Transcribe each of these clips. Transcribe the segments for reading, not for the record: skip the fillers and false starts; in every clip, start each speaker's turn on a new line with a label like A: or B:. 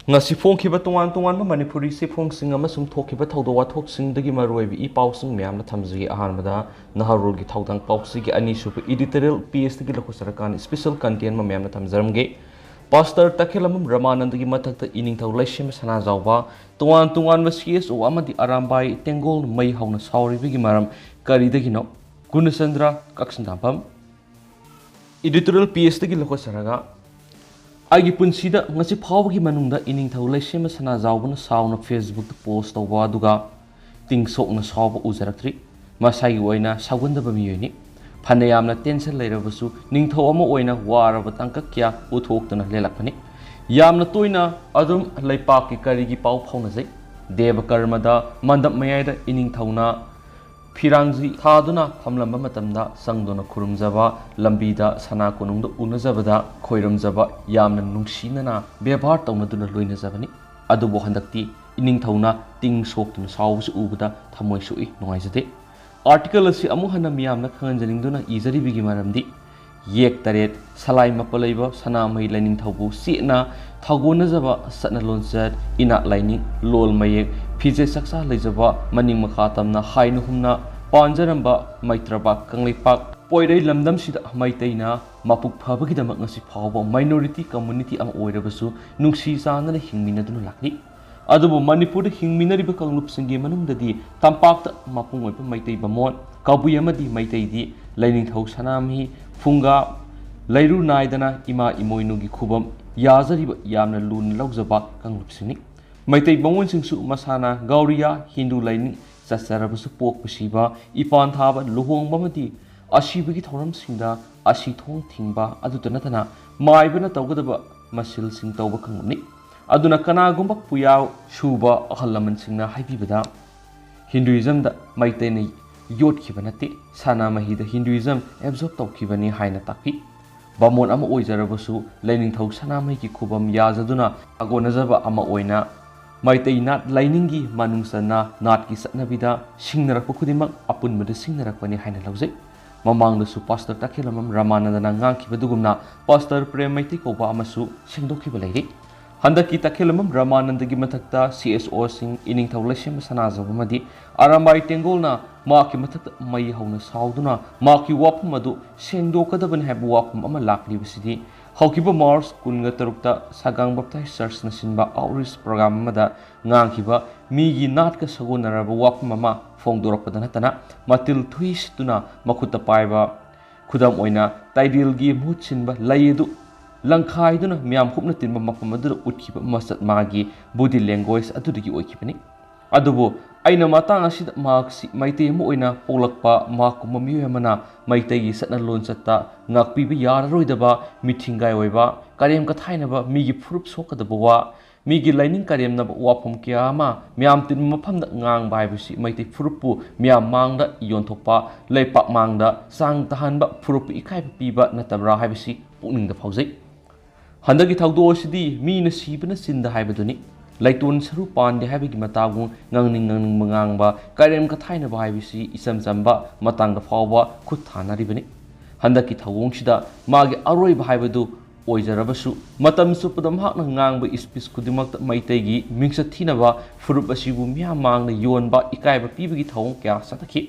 A: ngasi phongkhiba tongan2ba manipuri se phongsing amasung thokhiba thawdo wathoksing dagi maroibi I pausing myamna thamji ahanmada naharul gi thawdang pausi gi ani sup editorial piece gi lokosarakan special content ma myamna thamjaramge Pastor thokhalamba Ramananda gi mathakta Eningthou Leisemba Sanajaoba tongan2ba CSO amadi Arambai tengol mai hauna sauribi gi maram karidagi no Gunasandra kaksindapam editorial piece gi lokosaraga Agi punsida ngasi phawgi manungda Eningthou Leisemba Sanajaoba na sauna Facebook da post tawba aduga tingsok na sawba ujaratri masai oina sagundaba miyoni phanayamna tension leirabasu ningthou ama oina waraba tangka kya uthoktuna lelakpani yamna toina adum leipak ki karigi pau phaunajai deva karmada mandap mayai Eningthouna Pirangji thaduna phamlamba matamda sangdona khurumjaba lambida sana konungda unajabada khoiramjaba yamna nungsinana bebhar tawnaduna loinajabani adubo handakti Eningthouna ting soktuna sawsu ubada thamoi sui nongaijade article asi amu hana miyamna khanjaningduna ijari bigi maramdi yek taret salai mapalaiba sana mai Eningthoubu sina thagonajaba satna lonjat ina laining lol mayek phije saksa leijaba maning makhatamna hainu humna panjaramba maitraba kangleipak poirei lamdam sida maiteina mapuk phabagi damak ngasi phawba minority community am oirabasu nungsi sanana hingminaduna lakni adubu manipur hingminariba kanglup singe manungdadi tampakta mapung oiba maitei bamon kabuyamadi maiteidi Eningthou sanami funga leiru naidana ima imoinugi khubam yazariba yamna lun laujaba kanglup sini Maitai bangun singsu masana Gauriya Hindu laini sasarabasu pok pasiba ipan thaba luhong bamati asibagi thoram singda asi thong thingba adutanatana maibana tawgadaba masil sing tawba kangni aduna kanagumba puyaw shuba ahallaman singna haibibada Hinduism da maitai nei yot khibanati sana mahida Hinduism absorb tawkhibani haina takpi bamon ama oijarabasu Eningthou sanamai ki khubam yazaduna agonajaba ama oina Maitai nat lainingi manungsana nat ki satnabida singnarakpa khudimak apunbada singnarakpani haina laujai mamangdasu pastor thokhalamba Ramananda na ngangkhibadugumna pastor prem maiti koba amasu singdokhiba leiri handaki thokhalamba Ramananda gi mathakta CSO sing Eningthou Leisemba Sanajaoba madi Arambai tengolna maki mathakta mai hauna sauduna maki wapum adu sengdokadabani habu wapum ama laklibasidi Haukiba Mars kunga tarukta sagang baptized church na sinba outreach program mada ngangkiba migi natka sagonaraba wakma mama fongdorakpada natana matil thuistuna makhuta paiba khudam oina taidil gi mut sinba laidu langkhaiduna miam khupna tinba mafamadu utkiba masat magi body language adudigi oikibani adubo aina matang asida maksi maitei mu oina polakpa makuma miyamana maitei gi satna lon chatta ngakpiba yararoidaba mithingai oiba karem ka thainaba migi phurup sokadaba wa migi lining karem na wapum kyama miam tin mafamda ngang baibisi maitei phurupu miam mangda yonthokpa leipak mangda sang tahanba phurup ikai piba natabra haibisi pukningda phaujai handagi thawdo sidi mi na sibana sinda haibaduni Laiton saru pande habigi matagung ngangning mangangba karem ka thaina ba habisi isam jamba matangda phawba khut thanaribani handaki thawong sida magi aroi ba habadu oijarabasu matam supadam hakna ngangba speech kudimak maitegi mingsa thinaba furup asibu myam mangna yonba ikaiba pibigi thawong kya sataki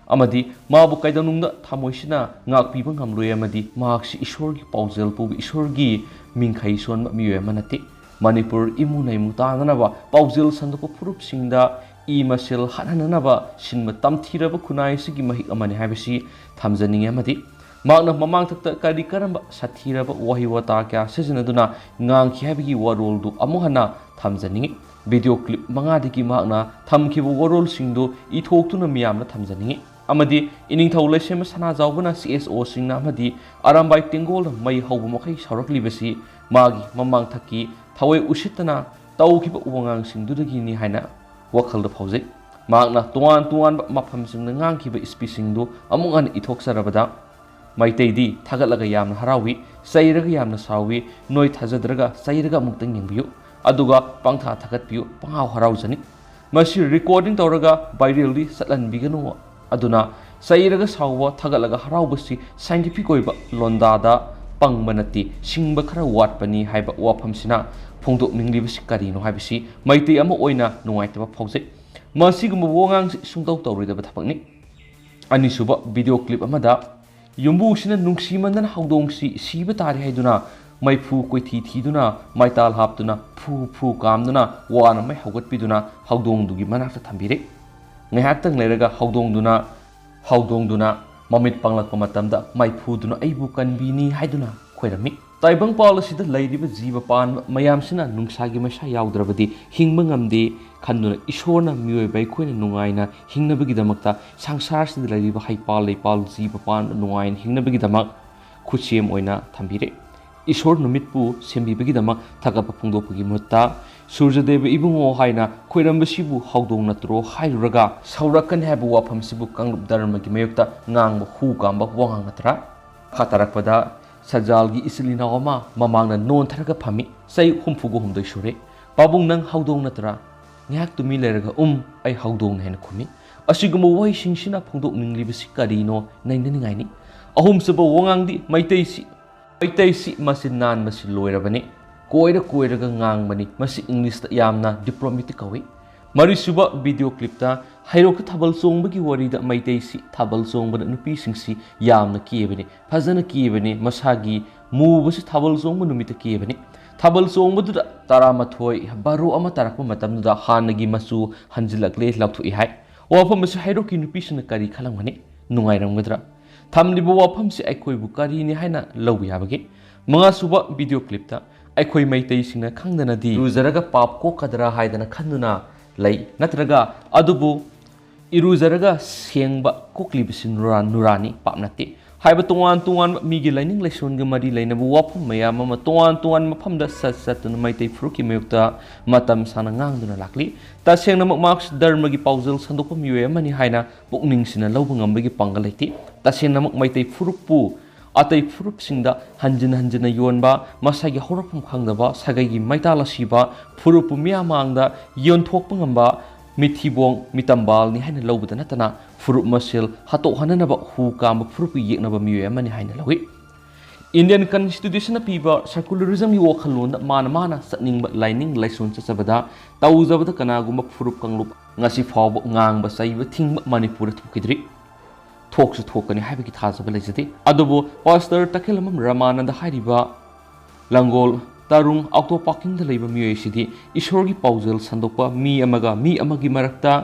A: amadi mabu kaidanungda thamoisina ngakpiba ngamloi amadi maksi ishorgi paujel pu ishorgi mingkhai sonba miyoy manati Manipur imunai mutananaba paujil sandupa purup singda I masil hananaba sinma tamthiraba kunai sigi mahik amani habisi thamjaninge amadi magna mamang thakta kari karamba sathiraba wahiwata kya sejanaduna ngangki habigi waroldu amuhana thamjaninge video clip mangadiki magna thamkibu warol singdo ithoktuna miyamna thamjaninge amadi Eningthou Leisemba Sanajaoba CSO singna amadi Arambai tengol mai hauba makai sauraklibasi magi mamang thaki Thawai usitana tawkiba uwangang singdudagi ni haina wakhalda phaujai magna tongan2ba mafam singna ngangkiba species amung an ithokjarabada maiteidi thagatlaga yamna harawi sairaga yamna sawi noi thajadraga sairaga muktang yengbiyu aduga pangtha thagatpiyu pangaw haraujani masi recording tawraga virally satlanbiganu aduna sairaga sawwa thagatlaga harawbasi scientific oiba londada pangbanati singba khara watpani haiba wafamsina ꯐꯣꯡꯗꯣꯛꯅꯤꯡꯂꯤꯕꯁꯤ ꯀꯔꯤꯅꯣ ꯍꯥꯏꯕꯁꯤ ꯃꯩꯇꯩ ꯑꯃ ꯑꯣꯏꯅ ꯅꯨꯡꯉꯥꯏꯇꯕ ꯐꯥꯎꯖꯩ ꯃꯁꯤꯒꯨꯝꯕ ꯋꯥꯉꯥꯡꯁꯤ ꯁꯨꯡꯇꯧ ꯇꯧꯔꯣꯏꯗꯕ ꯊꯕꯛꯅꯤ ꯑꯅꯤꯁꯨꯕ ꯚꯤꯗꯤꯑꯣ ꯀ꯭ꯂꯤꯞ ꯑꯃꯗ ꯌꯨꯝꯕꯨꯁꯤꯅ ꯅꯨꯡꯁꯤꯃꯟꯗꯅ ꯍꯧꯗꯣꯡꯁꯤ ꯁꯤꯕ ꯇꯥꯔꯦ ꯍꯥꯏꯗꯨꯅ ꯃꯩꯐꯨ ꯀꯣꯏꯊꯤ ꯊꯤꯗꯨꯅ ꯃꯩꯇꯥꯜ ꯍꯥꯞꯇꯨꯅ ꯐꯨ ꯀꯥꯝꯗꯨꯅ ꯋꯥꯅ ꯃꯩ ꯍꯧꯒꯠꯄꯤꯗꯨꯅ ꯍꯧꯗꯣꯡꯗꯨꯒꯤ ꯃꯅꯥꯛꯇ ꯊꯝꯕꯤꯔꯦ ꯉꯥꯏꯍꯥꯛꯇꯪ ꯂꯩꯔꯒ ꯍꯧꯗꯣꯡꯗꯨꯅ ꯃꯃꯤꯠ ꯄꯥꯡꯂꯛꯄ ꯃꯇꯝꯗ ꯃꯩꯐꯨꯗꯨꯅ ꯑꯩꯕꯨ ꯀꯟꯕꯤꯅꯤ ꯍꯥꯏꯗꯨꯅ ꯈꯣꯏꯔꯝꯃꯤ ꯇꯥꯏꯕꯪꯄꯥꯜ ꯑꯁꯤꯗ ꯂꯩꯔꯤꯕ ꯖꯤꯕ ꯄꯥꯟꯕ ꯃꯌꯥꯝꯁꯤꯅ ꯅꯨꯡꯁꯥꯒꯤ ꯃꯩꯁꯥ ꯌꯥꯎꯗ꯭ꯔꯕꯗꯤ ꯍꯤꯡꯕ ꯉꯝꯗꯦ ꯈꯟꯗꯨꯅ ꯏꯁꯣꯔꯅ ꯃꯤꯑꯣꯏꯕ ꯑꯩꯈꯣꯏꯅ ꯅꯨꯡꯉꯥꯏꯅ ꯍꯤꯡꯅꯕꯒꯤꯗꯃꯛꯇ ꯁꯪꯁꯥꯔꯁꯤꯗ ꯂꯩꯔꯤꯕ ꯍꯩꯄꯥꯜ ꯂꯩꯄꯥꯜ ꯖꯤꯕ ꯄꯥꯟꯕ ꯅꯨꯡꯉꯥꯏꯅ ꯍꯤꯡꯅꯕꯒꯤꯗꯃꯛ ꯈꯨꯠꯁꯦꯝ ꯑꯣꯏꯅ ꯊꯝꯕꯤꯔꯦ ꯏꯁꯣꯔ ꯅꯨꯃꯤꯠꯄꯨ ꯁꯦꯝꯕꯤꯕꯒꯤꯗꯃꯛ ꯊꯥꯒꯠꯄ ꯐꯣꯡꯗꯣꯛꯄꯒꯤ ꯃꯍꯨꯠꯇ ꯁꯨꯔꯖꯗꯦꯕ ꯏꯕꯨꯡꯉꯣ ꯍꯥꯏꯅ ꯈꯣꯏꯔꯝꯕꯁꯤꯕꯨ ꯍꯧꯗꯣꯡ ꯅꯠꯇ꯭ꯔꯣ ꯍꯥꯏꯔꯨꯔꯒ ꯁꯧꯔꯛꯀꯅꯤ ꯍꯥꯏꯕ ꯋꯥꯐꯝꯁꯤꯕꯨ ꯀꯥꯡꯂꯨꯞ ꯙꯔꯃꯒꯤ ꯃꯥꯌꯣꯛꯇ ꯉꯥꯡꯕ ꯍꯨ ꯀꯥꯝꯕ ꯋꯥꯉꯥꯡ ꯅꯠꯇ꯭ꯔꯥ ꯃꯈꯥ ꯇꯥꯔꯛꯄꯗ ꯁꯖꯥꯜꯒꯤ ꯏꯆꯤꯜ ꯏꯅꯥꯎ ꯑꯃ ꯃꯃꯥꯡꯗ ꯅꯣꯟꯊꯔꯒ ꯐꯝꯃꯤ ꯆꯍꯤ 64 ꯁꯨꯔꯦ ꯄꯥꯕꯨꯡ ꯅꯪ ꯍꯧꯗꯣꯡ ꯅꯠꯇ꯭ꯔꯥ ꯉꯥꯏꯍꯥꯛ ꯇꯨꯃꯤ ꯂꯩꯔꯒ ꯑꯩ ꯍꯧꯗꯣꯡꯅ ꯍꯥꯏꯅ ꯈꯨꯝꯃꯤ ꯑꯁꯤꯒꯨꯝꯕ ꯋꯥꯍꯩꯁꯤꯡꯁꯤꯅ ꯐꯣꯡꯗꯣꯛꯅꯤꯡꯂꯤꯕꯁꯤ ꯀꯔꯤꯅꯣ ꯅꯩꯅꯅꯤꯡꯉꯥꯏꯅꯤ ꯑꯍꯨꯝꯁꯨꯕ ꯋꯥꯉꯥꯡꯗꯤ ꯃꯩꯇꯩꯁꯤ ꯃꯆꯤꯟ ꯅꯥꯟꯕꯁꯤ ꯂꯣꯏꯔꯕꯅꯤ ꯀꯣꯏꯔꯒ ꯉꯥꯡꯕꯅꯤ ꯃꯁꯤ ꯏꯪꯂꯤꯁꯇ ꯌꯥꯝꯅ ꯗꯤꯄ꯭ꯂꯣꯃꯦꯇꯤꯛ ꯀꯧꯏ ꯃꯔꯤꯁꯨꯕ ꯚꯤꯗꯤꯑꯣ ꯀ꯭ꯂꯤꯞꯇ ꯍꯩꯔꯣꯛꯇ ꯊꯥꯕꯜ ꯆꯣꯡꯕꯒꯤ ꯋꯥꯔꯤꯗ ꯃꯩꯇꯩꯁꯤ ꯊꯥꯕꯜ ꯆꯣꯡꯕꯗ ꯅꯨꯄꯤꯁꯤꯡꯁꯤ ꯌꯥꯝꯅ ꯀꯦꯕꯅꯤ ꯐꯖꯅ ꯀꯦꯕꯅꯤ ꯃꯁꯥꯒꯤ ꯃꯨꯕꯁꯤ ꯊꯥꯕꯜ ꯆꯣꯡꯕ ꯅꯨꯃꯤꯠꯇ ꯀꯦꯕꯅꯤ ꯊꯥꯕꯜ ꯆꯣꯡꯕꯗꯨꯗ 12 ꯕꯥꯔꯣ ꯑꯃ ꯇꯥꯔꯛꯄ ꯃꯇꯝꯗꯨꯗ ꯍꯥꯟꯅꯒꯤ ꯃꯆꯨ ꯍꯟꯖꯤꯜꯂꯛꯂꯦ ꯂꯥꯎꯊꯣꯛꯏ ꯍꯥꯏ ꯋꯥꯐꯝ ꯑꯁꯤ ꯍꯩꯔꯣꯛꯀꯤ ꯅꯨꯄꯤꯁꯤꯡꯅ ꯀꯔꯤ ꯈꯜꯂꯝꯒꯅꯤ ꯅꯨꯡꯉꯥꯏꯔꯝꯒꯗ꯭ꯔꯥ ꯊꯝꯂꯤꯕ ꯋꯥꯐꯝꯁꯤ ꯑꯩꯈꯣꯏꯕꯨ ꯀꯔꯤꯅꯤ ꯍꯥꯏꯅ ꯂꯧꯕ ꯌꯥꯕꯒꯦ ꯃꯉꯥꯁꯨꯕ ꯚꯤꯗꯤꯑꯣ ꯀ꯭ꯂꯤꯞꯇ ꯑꯩꯈꯣꯏ ꯃꯩꯇꯩꯁꯤꯡꯅ ꯈꯪꯗꯅꯗꯤ ꯏꯔꯨꯖꯔꯒ ꯄꯥꯞ ꯀꯣꯛꯀꯗ꯭ꯔꯥ ꯍꯥꯏꯗꯅ ꯈꯟꯗꯨꯅ ꯂꯩ ꯅꯠꯇ꯭ꯔꯒ ꯑꯗꯨꯕꯨ ꯏꯔꯨꯖꯔꯒ ꯁꯦꯡꯕ ꯀꯣꯛꯂꯤꯕꯁꯤ ꯅꯨꯔꯥꯅꯤ ꯄꯥꯞ ꯅꯠꯇꯦ ꯍꯥꯏꯕ ꯇꯣꯉꯥꯟꯕ ꯃꯤꯒꯤ ꯂꯥꯏꯅꯤꯡ ꯂꯥꯏꯁꯣꯟꯒ ꯃꯔꯤ ꯂꯩꯅꯕ ꯋꯥꯐꯝ ꯃꯌꯥꯝ ꯑꯃ ꯇꯣꯉꯥꯟꯕ ꯃꯐꯝꯗ ꯆꯠꯇꯨꯅ ꯃꯩꯇꯩ ꯐꯨꯔꯨꯞꯀꯤ ꯃꯥꯌꯣꯛꯇ ꯃꯇꯝ ꯁꯥꯡꯅ ꯉꯥꯡꯗꯨꯅ ꯂꯥꯛꯂꯤ ꯇꯁꯦꯡꯅꯃꯛ ꯃꯥꯔꯛꯁ ꯙꯔꯃꯒꯤ ꯄꯥꯎꯖꯦꯜ ꯁꯟꯗꯣꯛꯄ ꯃꯤꯑꯣꯏ ꯑꯃꯅꯤ ꯍꯥꯏꯅ ꯄꯨꯛꯅꯤꯡꯁꯤꯅ ꯂꯧꯕ ꯉꯝꯕꯒꯤ ꯄꯥꯡꯒꯜ ꯂꯩꯇꯦ ꯇꯁꯦꯡꯅꯃꯛ ꯃꯩꯇꯩ ꯐꯨꯔꯨꯞꯄꯨ ꯑꯇꯩ ꯐꯨꯔꯨꯞꯁꯤꯡꯗ ꯍꯟꯖꯤꯟꯅ ꯌꯣꯟꯕ ꯃꯁꯥꯒꯤ ꯍꯧꯔꯛꯐꯝ ꯈꯪꯗꯕ ꯁꯥꯒꯩꯒꯤ ꯃꯩꯇꯥꯜ ꯑꯁꯤꯕ ꯐꯨꯔꯨꯞꯄꯨ ꯃꯤꯌꯥꯝ ꯃꯥꯡꯗ ꯌꯣꯟꯊꯣꯛꯄ ꯉꯝꯕ ꯃꯤꯊꯤꯕꯣꯡ ꯃꯤꯇꯝꯕꯥꯜꯅꯤ ꯍꯥꯏꯅ ꯂꯧꯕꯗ ꯅꯠꯇꯅ ꯐꯨꯔꯨꯞ ꯃꯁꯦꯜ ꯍꯥꯠꯇꯣꯛꯍꯟꯅꯅꯕ ꯍꯨ ꯀꯥꯝꯕ ꯐꯨꯔꯨꯞꯄꯨ ꯌꯦꯛꯅꯕ ꯃꯤꯑꯣꯏ ꯑꯃꯅꯤ ꯍꯥꯏꯅ ꯂꯧꯏ Indian Constitution piba secularism yu wakhalon mana satning lining laison chachabada tauzabada kanagumba furup kanglup ngasi fawba ngang ba saiba thingba Manipur thukidri thoksu thokani haibagi thajaba lejati adubu pastor takhilamam Ramananda hairiba langol tarung auto parking da leiba miyoi sidi ishorgi paujal sandokpa mi amagi marakta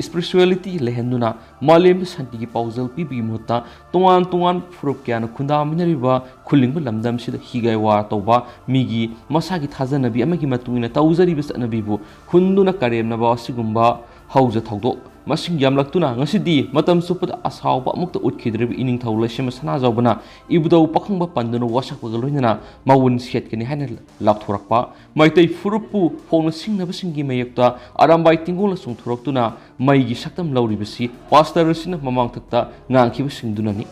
A: spirituality lehenduna malem santi gi paujal pibi mutta tongan furup kyana khunda minariba khulingba lamdam sida higai wa toba migi masagi thajanabi amagi matungina tauzari bis anabibu hunduna karemna ba sigumba hauja thawdo masing yamlaktuna ngasidi matam supad asawba mukta utkidrebi Eningthou Leisemba Sanajaoba ibudau pakhangba panduna wasakba loinana mawun setkani hana lakthorakpa maitai furupu phongna singnaba singi mayekta Arambai tinggola sungthoraktuna maigi saktam lauribasi pastor sina mamang thakta ngangkhiba singdunani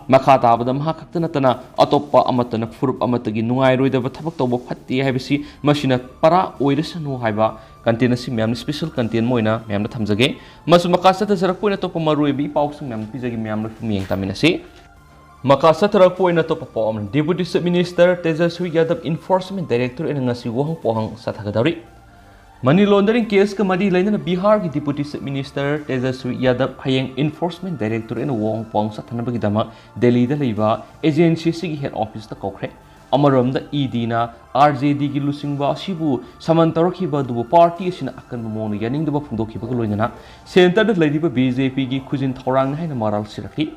A: makha tabada maha khakta natana atoppa amatana furup amatagi nungai roidaba thabak tawba phatti haibasi masina para oirasanu haiba content asi myam special content moina myam na thamjage masu makasa tajarak poina topa maruibi pausung myam pijagi myam na fumiyeng taminasi makasa tarak poina topa pom Deputy Chief Minister Tejaswi Yadav Enforcement Director ena ngasi wohang pohang sathagadari Money laundering case ka mari lainana Bihar ki Deputy Chief Minister Tejaswi Yadav hayeng Enforcement Director ena wohang pohang sathanabagi dama Delhi da leiba agency sigi head office ta kokre Amaramda ED-na RJD gi lusingba asibu samantarakhiba dubu party asina akanba mona yaningdaba phungdokhiba loinana center da laidiba BJP gi khujin thorang haina maral sirakhi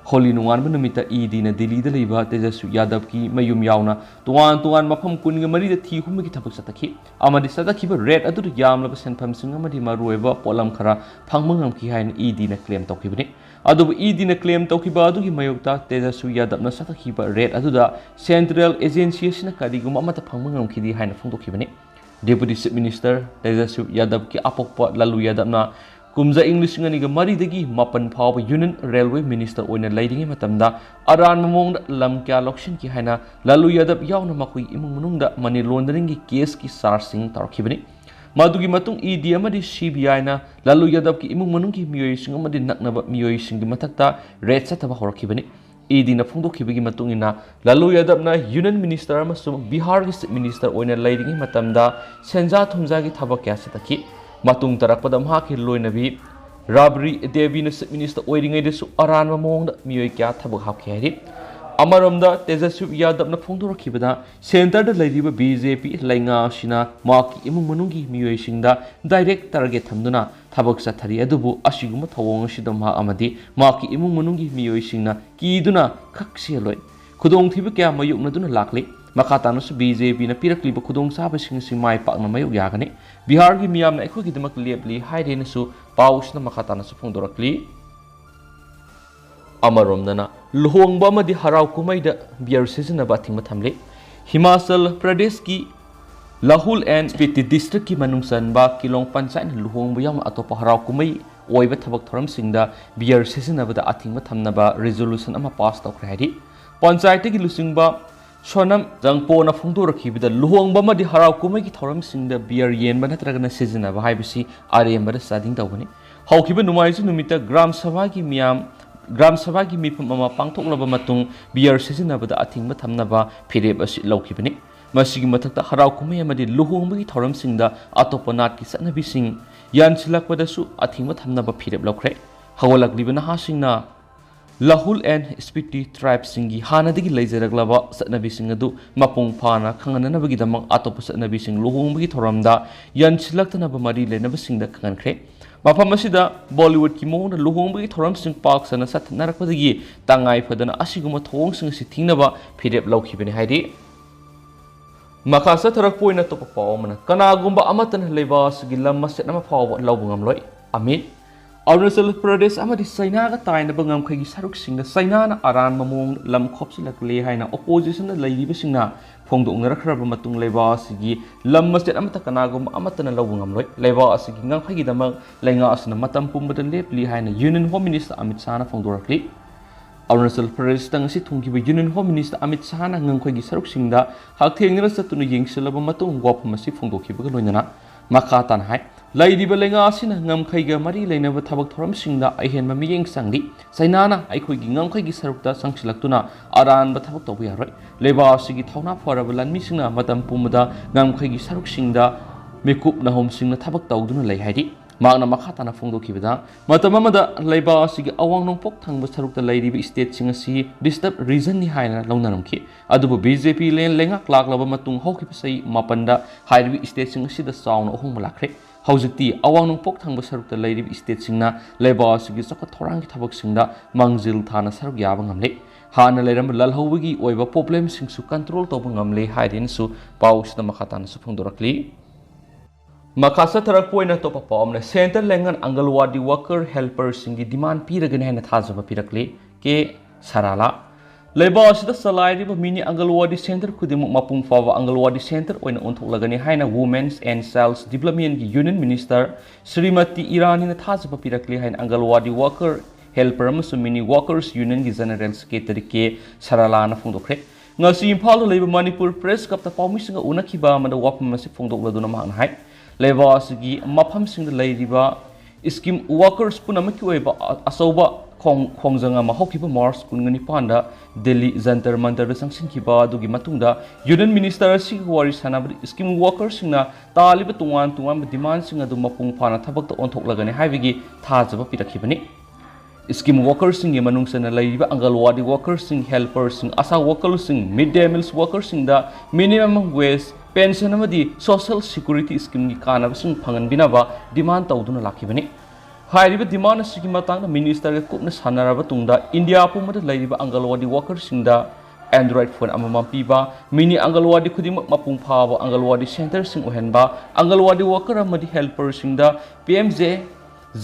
A: Holy Nunganba numita ED-na Delhi da leiba Tejaswi Yadav ki mayum yauna tuan mafam kunga mari da thi humgi thabak satakhi amadi satakhiba red adu yamlaba senpham singa madi marueba polam khara phangmangam ki haina ED-na claim tokhibani adubu ED-na claim tokiba adugi mayokta Tejaswi Yadav na satakhiba red aduda Central Agency asina kariguma amata phangmangam khidi haina phungdokhibani Deputy Chief Minister Tejaswi Yadav ki apokpa Lalu Yadav na kumza English nganiga mari dagi mapan phawba Union Railway Minister oina leiringi matamda aran mamongda lam kya lokshin ki haina Lalu Yadav yauna makui imung manungda money laundering ki case ki sarsing tarkhibani Madugi matung ED amadi CBI na Lalu Yadav ki imung manung ki miyoi sing amadi naknaba miyoi sing gi mathakta red sataba horakibani ꯏꯗꯤꯅ ꯐꯣꯡꯗꯣꯛꯈꯤꯕꯒꯤ ꯃꯇꯨꯡ ꯏꯟꯅ ꯂꯥꯂꯨ ꯌꯥꯗꯕꯅ union minister ꯑꯃꯁꯨꯡ ꯕꯤꯍꯥꯔꯒꯤ chief minister ꯑꯣꯏꯅ ꯂꯩꯔꯤꯉꯩ ꯃꯇꯝꯗ ꯁꯦꯟꯖꯥ ꯊꯨꯝꯖꯥꯒꯤ ꯊꯕꯛ ꯀꯌꯥ ꯆꯠꯊꯈꯤ ꯃꯇꯨꯡ ꯇꯥꯔꯛꯄꯗ ꯃꯍꯥꯛꯀꯤ ꯂꯣꯏꯅꯕꯤ ꯔꯥꯕ꯭ꯔꯤ ꯗꯦꯕꯤꯅ ꯆꯤꯞ ꯃꯤꯅꯤꯁꯇꯔ ꯑꯣꯏꯔꯤꯉꯩꯗꯁꯨ ꯑꯔꯥꯟꯕ ꯃꯑꯣꯡꯗ ꯃꯤꯑꯣꯏ ꯀꯌꯥ ꯊꯕꯛ ꯍꯥꯞꯈꯤ ꯍꯥꯏꯔꯤ ꯑꯃꯔꯣꯝꯗ ꯇꯦꯖꯁ꯭ꯋꯤ ꯌꯥꯗꯕꯅ ꯐꯣꯡꯗꯣꯔꯛꯈꯤꯕꯗ ꯁꯦꯟꯇꯔꯗ ꯂꯩꯔꯤꯕ ꯕꯤꯖꯦꯄꯤ ꯂꯩꯉꯥꯛ ꯑꯁꯤꯅ ꯃꯍꯥꯛꯀꯤ ꯏꯃꯨꯡ ꯃꯅꯨꯡꯒꯤ ꯃꯤꯑꯣꯏꯁꯤꯡꯗ ꯗꯥꯏꯔꯦꯛ ꯇꯥꯔꯒꯦꯠ ꯊꯝꯗꯨꯅ ꯊꯕꯛ ꯆꯠꯊꯔꯤ ꯑꯗꯨꯕꯨ ꯑꯁꯤꯒꯨꯝꯕ ꯊꯧꯑꯣꯡ ꯑꯁꯤꯗ ꯃꯍꯥꯛ ꯑꯃꯗꯤ ꯃꯍꯥꯛꯀꯤ ꯏꯃꯨꯡ ꯃꯅꯨꯡꯒꯤ ꯃꯤꯑꯣꯏꯁꯤꯡꯅ ꯀꯤꯗꯨꯅ ꯈꯛ ꯆꯦꯜꯂꯣꯏ ꯈꯨꯗꯣꯡꯊꯤꯕ ꯀꯌꯥ ꯃꯥꯌꯣꯛꯅꯗꯨꯅ ꯂꯥꯛꯂꯤ ꯃꯈꯥ ꯇꯥꯅꯁꯨ ꯕꯤꯖꯦꯄꯤꯅ ꯄꯤꯔꯛꯂꯤꯕ ꯈꯨꯗꯣꯡꯆꯥꯕꯁꯤꯡ ꯑꯁꯤ ꯃꯥꯏ ꯄꯥꯛꯅ ꯃꯥꯌꯣꯛ ꯌꯥꯒꯅꯤ ꯕꯤꯍꯥꯔꯒꯤ ꯃꯤꯌꯥꯝꯅ ꯑꯩꯈꯣꯏꯒꯤꯗꯃꯛ ꯂꯦꯞꯂꯤ ꯍꯥꯏꯔꯦꯅꯁꯨ ꯄꯥꯎ ꯑꯁꯤꯅ ꯃꯈꯥ ꯇꯥꯅꯁꯨ ꯐꯣꯡꯗꯣꯔꯛꯂꯤ ꯑꯃꯔꯣꯝꯗꯅ ꯂꯨꯍꯣꯡꯕ ꯑꯃꯗꯤ ꯍꯔꯥꯎ ꯀꯨꯝꯍꯩꯗ ꯕꯤꯌꯔ ꯁꯤꯖꯤꯟꯅꯕ ꯑꯊꯤꯡꯕ ꯊꯝꯂꯤ ꯍꯤꯃꯥꯆꯜ ꯄ꯭ꯔꯗꯦꯁꯀꯤ ꯂꯍꯨꯜ ꯑꯦꯟ ꯁ꯭ꯄꯤꯇꯤ ꯗꯤꯁꯇ꯭ꯔꯤꯛꯀꯤ ꯃꯅꯨꯡ ꯆꯟꯕ ꯀꯤꯂꯣꯡ ꯄꯟꯆꯥꯌꯠꯅ ꯂꯨꯍꯣꯡꯕ ꯌꯥꯎꯅ ꯑꯇꯣꯞꯄ ꯍꯔꯥꯎ ꯀꯨꯝꯍꯩ ꯑꯣꯏꯕ ꯊꯕꯛ ꯊꯧꯔꯝꯁꯤꯡꯗ ꯕꯤꯌꯔ ꯁꯤꯖꯤꯟꯅꯕꯗ ꯑꯊꯤꯡꯕ ꯊꯝꯅꯕ ꯔꯤꯖꯣꯂꯨꯁꯟ ꯑꯃ ꯄꯥꯁ ꯇꯧꯈ꯭ꯔꯦ ꯍꯥꯏꯔꯤ ꯄꯟꯆꯥꯌꯠꯇꯒꯤ ꯂꯨꯆꯤꯡꯕ ꯁꯣꯅꯝ ꯖꯪꯄꯣꯅ ꯐꯣꯡꯗꯣꯔꯛꯈꯤꯕꯗ ꯂꯨꯍꯣꯡꯕ ꯑꯃꯗꯤ ꯍꯔꯥꯎ ꯀꯨꯝꯍꯩꯒꯤ ꯊꯧꯔꯝꯁꯤꯡꯗ ꯕꯤꯌꯔ ꯌꯦꯟꯕ ꯅꯠꯇ꯭ꯔꯒꯅ ꯁꯤꯖꯤꯟꯅꯕ ꯍꯥꯏꯕꯁꯤ ꯑꯔꯦꯝꯕꯗ ꯆꯥꯗꯤꯡ ꯇꯧꯒꯅꯤ ꯍꯧꯈꯤꯕ ꯅꯣꯡꯃꯥꯏꯖꯤꯡ ꯅꯨꯃꯤꯠꯇ ꯒ꯭ꯔꯥꯝ ꯁꯚꯥꯒꯤ ꯃꯤꯐꯝ ꯑꯃ ꯄꯥꯡꯊꯣꯛꯂꯕ ꯃꯇꯨꯡ ꯕꯤꯌꯔ ꯁꯤꯖꯤꯟꯅꯕꯗ ꯑꯊꯤꯡꯕ ꯊꯝꯅꯕ ꯐꯤꯔꯦꯞ ꯑꯁꯤ ꯂꯧꯈꯤꯕꯅꯤ ꯃꯁꯤꯒꯤ ꯃꯊꯛꯇ ꯍꯔꯥꯎ ꯀꯨꯝꯍꯩ ꯑꯃꯗꯤ ꯂꯨꯍꯣꯡꯕꯒꯤ ꯊꯧꯔꯝꯁꯤꯡꯗ ꯑꯇꯣꯞꯄ ꯅꯥꯠꯀꯤ ꯆꯠꯅꯕꯤꯁꯤꯡ ꯌꯥꯟꯁꯤꯜꯂꯛꯄꯗꯁꯨ ꯑꯊꯤꯡꯕ ꯊꯝꯅꯕ ꯐꯤꯔꯦꯞ ꯂꯧꯈ꯭ꯔꯦ ꯍꯧꯒꯠꯂꯛꯂꯤꯕ ꯅꯍꯥꯁꯤꯡꯅ ꯂꯍꯨꯜ ꯑꯦꯟ ꯁ꯭ꯄꯤꯇꯤ ꯇ꯭ꯔꯥꯏꯕꯁꯤꯡꯒꯤ ꯍꯥꯟꯅꯗꯒꯤ ꯂꯩꯖꯔꯛꯂꯕ ꯆꯠꯅꯕꯤꯁꯤꯡ ꯑꯗꯨ ꯃꯄꯨꯡ ꯐꯥꯅ ꯈꯪꯍꯟꯅꯅꯕꯒꯤꯗꯃꯛ ꯑꯇꯣꯞꯄ ꯆꯠꯅꯕꯤꯁꯤꯡ ꯂꯨꯍꯣꯡꯕꯒꯤ ꯊꯧꯔꯝꯗ ꯌꯥꯟꯁꯤꯜꯂꯛꯇꯅꯕ ꯃꯔꯤ ꯂꯩꯅꯕꯁꯤꯡꯗ ꯈꯪꯍꯟꯈ꯭ꯔꯦ ꯃꯐꯝ ꯑꯁꯤꯗ ꯕꯣꯂꯤꯋꯨꯗꯀꯤ ꯃꯑꯣꯡꯗ ꯂꯨꯍꯣꯡꯕꯒꯤ ꯊꯧꯔꯝꯁꯤꯡ ꯄꯥꯛ ꯁꯟꯅ ꯆꯠꯊꯅꯔꯛꯄꯗꯒꯤ ꯇꯉꯥꯏ ꯐꯗꯅ ꯑꯁꯤꯒꯨꯝꯕ ꯊꯧꯑꯣꯡꯁꯤꯡ ꯑꯁꯤ ꯊꯤꯡꯅꯕ ꯐꯤꯔꯦꯞ ꯂꯧꯈꯤꯕꯅꯤ ꯍꯥꯏꯔꯤ ꯃꯈꯥ ꯆꯠꯊꯔꯛꯄ ꯑꯣꯏꯅ ꯑꯇꯣꯞꯄ ꯄꯥꯎ ꯑꯃꯅ ꯀꯅꯥꯒꯨꯝꯕ ꯑꯃꯠꯇꯅ ꯂꯩꯕꯥꯛ ꯑꯁꯤꯒꯤ ꯂꯝ ꯃꯆꯦꯠ ꯑꯃ ꯐꯥꯎꯕ ꯂꯧꯕ ꯉꯝꯂꯣꯏ ꯑꯃꯤꯠ ꯑꯔꯨꯅꯥꯆꯜ ꯄ꯭ꯔꯗꯦꯁ ꯑꯃꯗꯤ ꯆꯩꯅꯥꯒ ꯇꯥꯏꯅꯕ ꯉꯝꯈꯩꯒꯤ ꯁꯔꯨꯛꯁꯤꯡꯗ ꯆꯩꯅꯥꯅ ꯑꯔꯥꯟꯕ ꯃꯑꯣꯡꯗ ꯂꯝ ꯈꯣꯞꯆꯤꯜꯂꯛꯂꯦ ꯍꯥꯏꯅ ꯑꯣꯄꯣꯖꯤꯁꯟꯗ ꯂꯩꯔꯤꯕꯁꯤꯡꯅ ꯐꯣꯡꯗꯣꯛꯅꯔꯛꯈ꯭ꯔꯕ ꯃꯇꯨꯡ ꯂꯩꯕꯥꯛ ꯑꯁꯤꯒꯤ ꯂꯝ ꯃꯆꯦꯠ ꯑꯃꯠꯇ ꯀꯅꯥꯒꯨꯝꯕ ꯑꯃꯠꯇꯅ ꯂꯧꯕ ꯉꯝꯂꯣꯏ ꯂꯩꯕꯥꯛ ꯑꯁꯤꯒꯤ ꯉꯝꯈꯩꯒꯤꯗꯃꯛ ꯂꯩꯉꯥꯛ ꯑꯁꯤꯅ ꯃꯇꯝ ꯄꯨꯝꯕꯗ ꯂꯦꯞꯂꯤ ꯍꯥꯏꯅ ꯌꯨꯅꯤꯌꯟ ꯍꯣꯝ ꯃꯤꯅꯤꯁꯇꯔ ꯑꯃꯤꯠ ꯁꯥꯍꯅ ꯐꯣꯡꯗꯣꯔꯛꯂꯤ ꯑꯔꯨꯅꯥꯆꯜ ꯄ꯭ꯔꯗꯦꯁꯇ ꯉꯁꯤ ꯊꯨꯡꯈꯤꯕ ꯌꯨꯅꯤꯌꯟ ꯍꯣꯝ ꯃꯤꯅꯤꯁꯇꯔ ꯑꯃꯤꯠ ꯁꯥꯍꯅ ꯉꯝꯈꯩꯒꯤ ꯁꯔꯨꯛꯁꯤꯡꯗ ꯍꯛꯊꯦꯡꯅꯅ ꯆꯠꯇꯨꯅ ꯌꯦꯡꯁꯤꯜꯂꯕ ꯃꯇꯨꯡ ꯋꯥꯐꯝ ꯑꯁꯤ ꯐꯣꯡꯗꯣꯛꯈꯤꯕꯒ ꯂꯣꯏꯅꯅ ꯃꯈꯥ ꯇꯥꯅ ꯍꯥꯏ ꯂꯩꯔꯤꯕ ꯂꯩꯉꯥꯛ ꯑꯁꯤꯅ ꯉꯝꯈꯩꯒ ꯃꯔꯤ ꯂꯩꯅꯕ ꯊꯕꯛ ꯊꯧꯔꯝꯁꯤꯡꯗ ꯑꯍꯦꯟꯕ ꯃꯤꯠꯌꯦꯡ ꯆꯪꯂꯤ ꯆꯩꯅꯥꯅ ꯑꯩꯈꯣꯏꯒꯤ ꯉꯝꯈꯩꯒꯤ ꯁꯔꯨꯛꯇ ꯆꯪꯁꯤꯜꯂꯛꯇꯨꯅ ꯑꯔꯥꯟꯕ ꯊꯕꯛ ꯇꯧꯕ ꯌꯥꯔꯣꯏ ꯂꯩꯕꯥꯛ ꯑꯁꯤꯒꯤ ꯊꯧꯅꯥ ꯐꯔꯕ ꯂꯥꯟꯃꯤꯁꯤꯡꯅ ꯃꯇꯝ ꯄꯨꯝꯕꯗ ꯉꯝꯈꯩꯒꯤ ꯁꯔꯨꯛꯁꯤꯡꯗ ꯃꯤꯀꯨꯞ ꯅꯥꯍꯨꯝꯁꯤꯡꯅ ꯊꯕꯛ ꯇꯧꯗꯨꯅ ꯂꯩ ꯍꯥꯏꯔꯤ ꯃꯍꯥꯛꯅ ꯃꯈꯥ ꯇꯥꯅ ꯐꯣꯡꯗꯣꯛꯈꯤꯕꯗ ꯃꯇꯝ ꯑꯃꯗ ꯂꯩꯕꯥꯛ ꯑꯁꯤꯒꯤ ꯑꯋꯥꯡ ꯅꯣꯡꯄꯣꯛ ꯊꯪꯕ ꯁꯔꯨꯛꯇ ꯂꯩꯔꯤꯕ ꯁ꯭ꯇꯦꯠꯁꯤꯡ ꯑꯁꯤ ꯗꯤꯁꯇꯔꯕ ꯔꯤꯖꯟꯅꯤ ꯍꯥꯏꯅ ꯂꯧꯅꯔꯝꯈꯤ ꯑꯗꯨꯕꯨ ꯕꯤꯖꯦꯄꯤ ꯂꯩꯉꯥꯛ ꯂꯥꯛꯂꯕ ꯃꯇꯨꯡ ꯍꯧꯈꯤꯕ ꯆꯍꯤ 7ꯗ ꯍꯥꯏꯔꯤꯕ ꯁ꯭ꯇꯦꯠꯁꯤꯡ ꯑꯁꯤꯗ ꯆꯥꯎꯅ ꯑꯍꯣꯡꯕ ꯂꯥꯛꯈ꯭ꯔꯦ ꯍꯧꯖꯤꯛꯇꯤ ꯑꯋꯥꯡ ꯅꯣꯡꯄꯣꯛ ꯊꯪꯕ ꯁꯔꯨꯛꯇ ꯂꯩꯔꯤꯕ ꯁ꯭ꯇꯦꯠꯁꯤꯡꯅ ꯂꯩꯕꯥꯛ ꯑꯁꯤꯒꯤ ꯆꯥꯎꯈꯠ ꯊꯧꯔꯥꯡꯒꯤ ꯊꯕꯛꯁꯤꯡꯗ ꯃꯥꯡꯖꯤꯜ ꯊꯥꯅ ꯁꯔꯨꯛ ꯌꯥꯕ ꯉꯝꯂꯦ ꯍꯥꯟꯅ ꯂꯩꯔꯝꯕ ꯂꯜꯍꯧꯕꯒꯤ ꯑꯣꯏꯕ ꯄ꯭ꯔꯣꯕ꯭ꯂꯦꯝꯁꯤꯡꯁꯨ ꯀꯟꯇ꯭ꯔꯣꯜ ꯇꯧꯕ ꯉꯝꯂꯦ ꯍꯥꯏꯔꯦꯅꯁꯨ ꯄꯥꯎ ꯑꯁꯤꯗ ꯃꯈꯥ ꯇꯥꯅꯁꯨ ꯐꯣꯡꯗꯣꯔꯛꯂꯤ ꯃꯈꯥ ꯆꯠꯊꯔꯛꯄ ꯑꯣꯏꯅ ꯑꯇꯣꯞꯄ ꯄꯥꯎ ꯑꯃꯅ ꯁꯦꯟꯇꯔ ꯂꯩꯉꯥꯛ ꯑꯪꯒꯜꯋꯥꯗꯤ ꯋꯥꯀꯔ ꯍꯦꯜꯄꯔꯁꯤꯡꯒꯤ ꯗꯤꯃꯥꯟ ꯄꯤꯔꯒꯅꯤ ꯍꯥꯏꯅ ꯊꯥꯖꯕ ꯄꯤꯔꯛꯂꯤ ꯀꯦ ꯁꯔꯥꯂꯥ ꯂꯩꯕꯥꯛ ꯑꯁꯤꯗ ꯆꯂꯥꯏꯔꯤꯕ ꯃꯤꯅꯤ ꯑꯪꯒꯜꯋꯥꯗꯤ ꯁꯦꯟꯇꯔ ꯈꯨꯗꯤꯡꯃꯛ ꯃꯄꯨꯡ ꯐꯥꯕ ꯑꯪꯒꯜꯋꯥꯗꯤ ꯁꯦꯟꯇꯔ ꯑꯣꯏꯅ ꯑꯣꯟꯊꯣꯛꯂꯒꯅꯤ ꯍꯥꯏꯅ ꯋꯨꯃꯦꯟꯁ ꯑꯦꯟ ꯆꯥꯏꯜꯁ ꯗꯤꯕꯂꯞꯃꯦꯟꯠꯒꯤ ꯌꯨꯅꯤꯌꯟ ꯃꯤꯅꯤꯁꯇꯔ ಶ್ರೀಮತಿ ಇರಾನಿನ ಥಾಜಬ ಪಿರಕ್ಲಿ ಹೈನ ಅಂಗಲ್ವಾಡಿ ವರ್ಕರ್ ಹೆಲ್ಪರ್ ಅಮಸು ಮಿನಿ ವರ್ಕರ್ಸ್ ಯೂನಿಯನ್ಗೆ ಜನರಲ್ ಸೆಕ್ರೆಟರಿ ಕೆ ಸರಲಾನ ಫೋಂದೋಕ್ರೆ ngasi imphal leiba manipur press kapta pawmisinga unakiba amada wapam masi phongdokladuna mahna hai leba asigi mafam sing leiriba scheme workers punamaki oiba asauba khongjanga ma hokiba mars kungani panda delhi jantar mantar da sangsin kiba adugi matungda union minister si wari sanabri scheme workers singna taliba tungan demand sing adu mapung phana thabakta onthoklagani haibigi thajaba pirakibani scheme workers sing manung sana laiba angalwadi workers sing helpers sing asa workers sing midday meals workers sing da minimum wage pension amadi social security scheme gi kana sing phangan binaba demand tawduna lakibani hairiba demand sigi matang minister ga kupna sanaraba tungda india pumada laiba angalwadi workers sing da android phone amama piba mini angalwadi khudimak mapung phaba angalwadi center sing ohenba angalwadi worker amadi helpers sing da pmj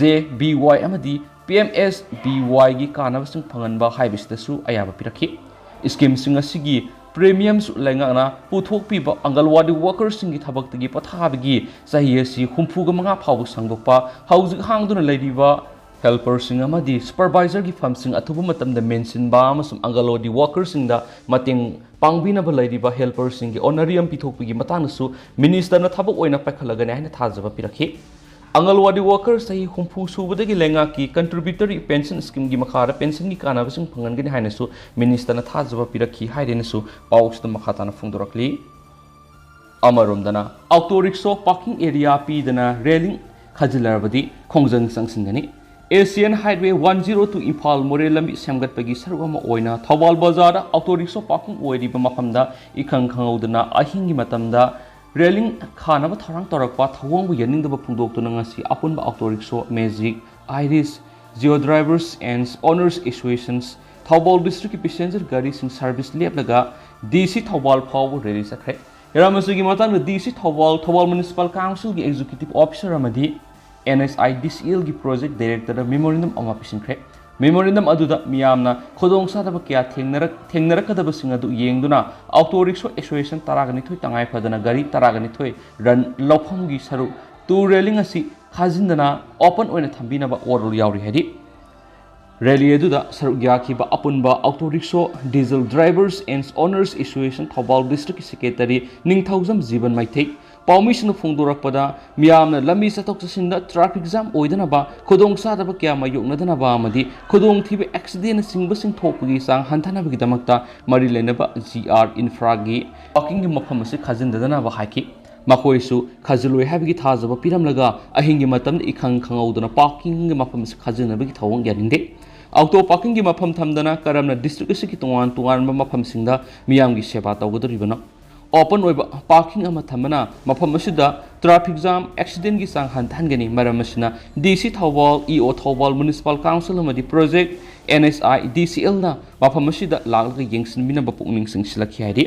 A: jby amadi PMSBY gi kanabasing phanganba haibisdasu ayaba pirakhi scheme sing asigi premiums laingana puthok piba angalwadi workers sing gi thabaktagi pathabigi sahi asi humfuga manga phawu sangdokpa haujik hangduna leiriba helpers sing amadi supervisor gi famsing athubu matamda mention ba amasum angalwadi workers sing da mating pangbinaba leiriba helpers sing gi honorarium pithokpigi matangsu minister na thabak oina paikhalagani haina thajaba pirakhi Angalwadi workers sahi humpu subadagi lenga ki contributory pension scheme gi makhara pension gi kanabasing phangangani hainasu minister na thajaba pirakhi hairenasu paus da makhatana phungdorakli amaromdana auto rickshaw parking area pi dana railing khajilarabadi khongjang sangsingani Asian Highway 102 Imphal Morelambi semgatpagi sarwama oina Thawal Bazar auto rickshaw parking oiriba mafamda ikhang khangaudana ahingi matamda railing khanaba tharang torakpa thawangbu yaningdaba phungdoktuna ngasi apunba auto rickshaw Magic Iris Geo Drivers and Owners Associations Thawal District Passenger Gari sing service leplaga DC Thawal phaw rally sakhe yaramasugi matang DC Thawal Municipal Council gi executive officer amadi NSI DCL gi project director memorandum ama pisinkhre memorandum aduda miyamna khodong sadaba kya thengnarakadaba singadu yengduna auto rickshaw association taragani thoi tangai phadana gari taragani thoi run lawpham gi saru tu railing asi khajindana open oina thambina ba order yauri hedi rally aduda saru gyakhiba apunba auto rickshaw diesel drivers and owners association Thobal district secretary Eningthou Jiban Maithei Paumisna phungdorakpada miyamna lambi satok chasinda traffic jam oidanaba khodong sadaba kya mayoknadanaba amadi khodong thibe accident singba sing thokpagi sang hantanabagi damakta mari lenaba GR infra gi parking gi mafam ase khajindadana ba haiki makoisu khajiloi habigi thajaba piramlaga ahingi matamda ikhang khangaudana parking gi mafam ase khajinabagi thawang yarinde auto parking gi mafam thamdana karamna district se ki tongan mafam singda miyam gi seba tawgodoribana open oiba parking ama thamana mafam asida traffic jam accident gi sang hantangani maramasina DC Thawal EO Thawal Municipal Council amadi project NSI DCL na mafam asida laglaga yengsin mina ba pukning sing silakhi haidi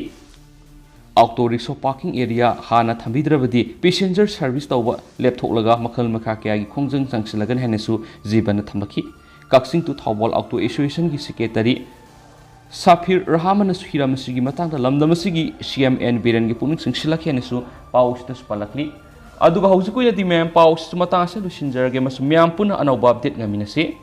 A: auto rickshaw parking area hana thambidrabadi passenger service tawba lepthoklaga makhal makha kya gi khongjang changsilagan henesu jibana thambaki kaksing to Thawal auto association gi secretary Safir Rahamana Hiramasi Matanga Lamdamasi CMN Biran gi puning singsilakhi anesu paus tas palakli aduga hausiku yadi mem paus matasa lusinjarage mas myam puna anawba update ngaminase